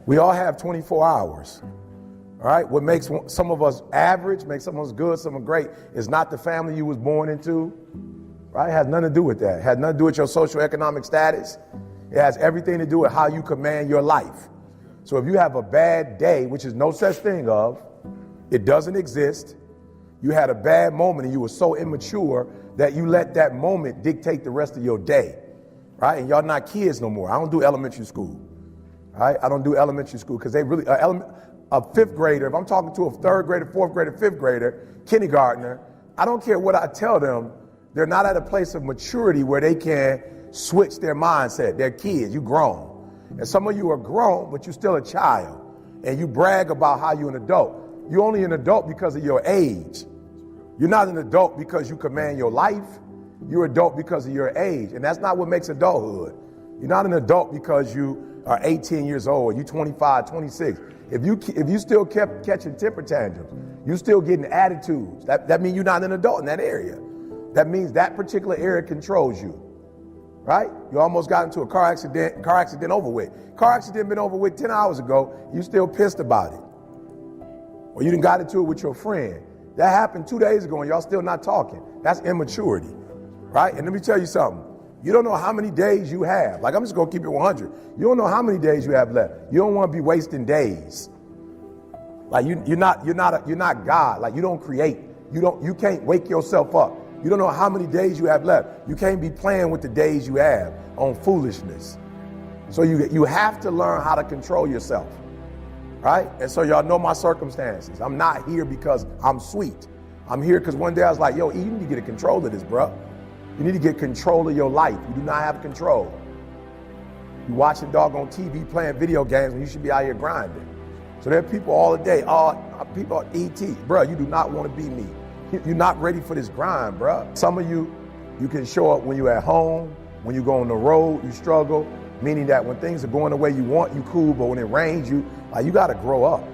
We all have 24 hours. All right, what makes some of us average, makes some of us good, some of us great, is not the family you was born into. Right? It has nothing to do with that. It has nothing to do with your socioeconomic status. It has everything to do with how you command your life. So if you have a bad day, which is no such thing of, it doesn't exist. You had a bad moment and you were so immature that you let that moment dictate the rest of your day. Right? And y'all not kids no more. I don't do elementary school. Right? I don't do elementary school because they really, a fifth grader, if I'm talking to a third grader, fourth grader, fifth grader, kindergartner, I don't care what I tell them, they're not at a place of maturity where they can switch their mindset. They're kids, you grown. And some of you are grown, but you're still a child. And you brag about how you're an adult. You're only an adult because of your age. You're not an adult because you command your life. You're an adult because of your age. And that's not what makes adulthood. You're not an adult because you are 18 years old, you're 25, 26. If you still kept catching temper tantrums, you still getting attitudes, that means you're not an adult in that area. That means that particular area controls you, right? You almost got into a car accident over with. Car accident been over with 10 hours ago, you still pissed about it. Or you done got into it with your friend. That happened 2 days ago and y'all still not talking. That's immaturity, right? And let me tell you something. You don't know how many days you have. Like, I'm just gonna keep it 100. You don't know how many days you have left. You don't want to be wasting days. Like you're not God. Like you don't create. You can't wake yourself up. You don't know how many days you have left. You can't be playing with the days you have on foolishness. So you have to learn how to control yourself, right? And so y'all know my circumstances. I'm not here because I'm sweet. I'm here because one day I was like, yo, you need to get a control of this, bro. You need to get control of your life. You do not have control. You watching doggone TV playing video games when you should be out here grinding. So there are people all the day, people ET. Bro, you do not want to be me. You're not ready for this grind, bro. Some of you can show up when you're at home, when you go on the road, you struggle, meaning that when things are going the way you want, you cool, but when it rains, you got to grow up.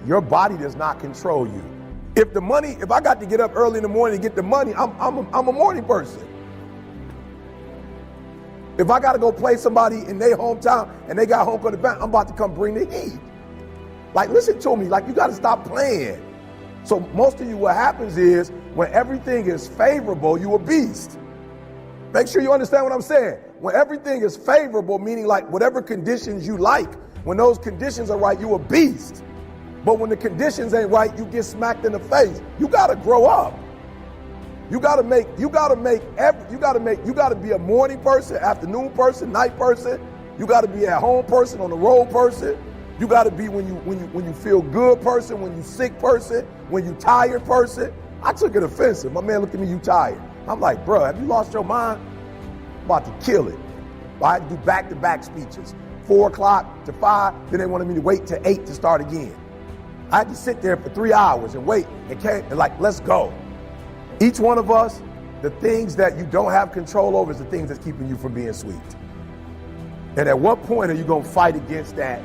Your body does not control you. If I got to get up early in the morning and get the money, I'm a morning person. If I got to go play somebody in their hometown and they got home court advantage, I'm about to come bring the heat. Like, listen to me, like you got to stop playing. So most of you, what happens is when everything is favorable, you a beast. Make sure you understand what I'm saying. When everything is favorable, meaning like whatever conditions you like, when those conditions are right, you a beast. But when the conditions ain't right, you get smacked in the face. You gotta grow up. You gotta be a morning person, afternoon person, night person. You gotta be at home person, on the road person. You gotta be when you feel good person, when you sick person, when you tired person. I took it offensive. My man looked at me, you tired. I'm like, bro, have you lost your mind? I'm about to kill it. I had to do back-to-back speeches. 4 o'clock to 5, then they wanted me to wait till 8 to start again. I had to sit there for 3 hours and wait and like, let's go. Each one of us, the things that you don't have control over is the things that's keeping you from being sweet. And at what point are you gonna fight against that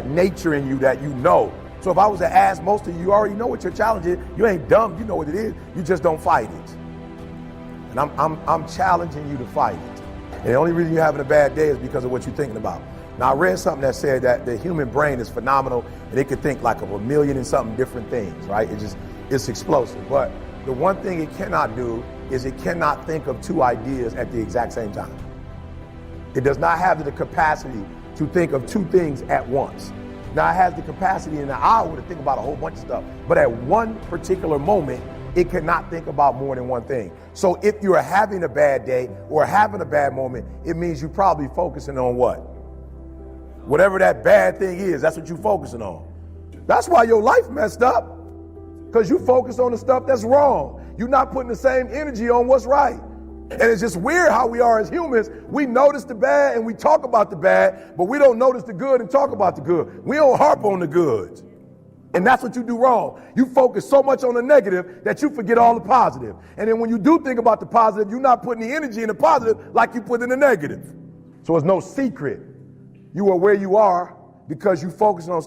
nature in you that you know? So if I was to ask most of you, you already know what your challenge is. You ain't dumb, you know what it is. You just don't fight it. And I'm challenging you to fight it. And the only reason you're having a bad day is because of what you're thinking about. Now, I read something that said that the human brain is phenomenal and it could think like of 1,000,000 and something different things, right? It's explosive. But the one thing it cannot do is it cannot think of 2 ideas at the exact same time. It does not have the capacity to think of 2 things at once. Now, it has the capacity in an hour to think about a whole bunch of stuff. But at one particular moment, it cannot think about more than one thing. So if you're having a bad day or having a bad moment, it means you're probably focusing on what? Whatever that bad thing is, that's what you're focusing on. That's why your life messed up, because you focus on the stuff that's wrong. You're not putting the same energy on what's right. And it's just weird how we are as humans. We notice the bad and we talk about the bad, but we don't notice the good and talk about the good. We don't harp on the good. And that's what you do wrong. You focus so much on the negative that you forget all the positive. And then when you do think about the positive, you're not putting the energy in the positive like you put in the negative. So it's no secret you are where you are because you focus on stuff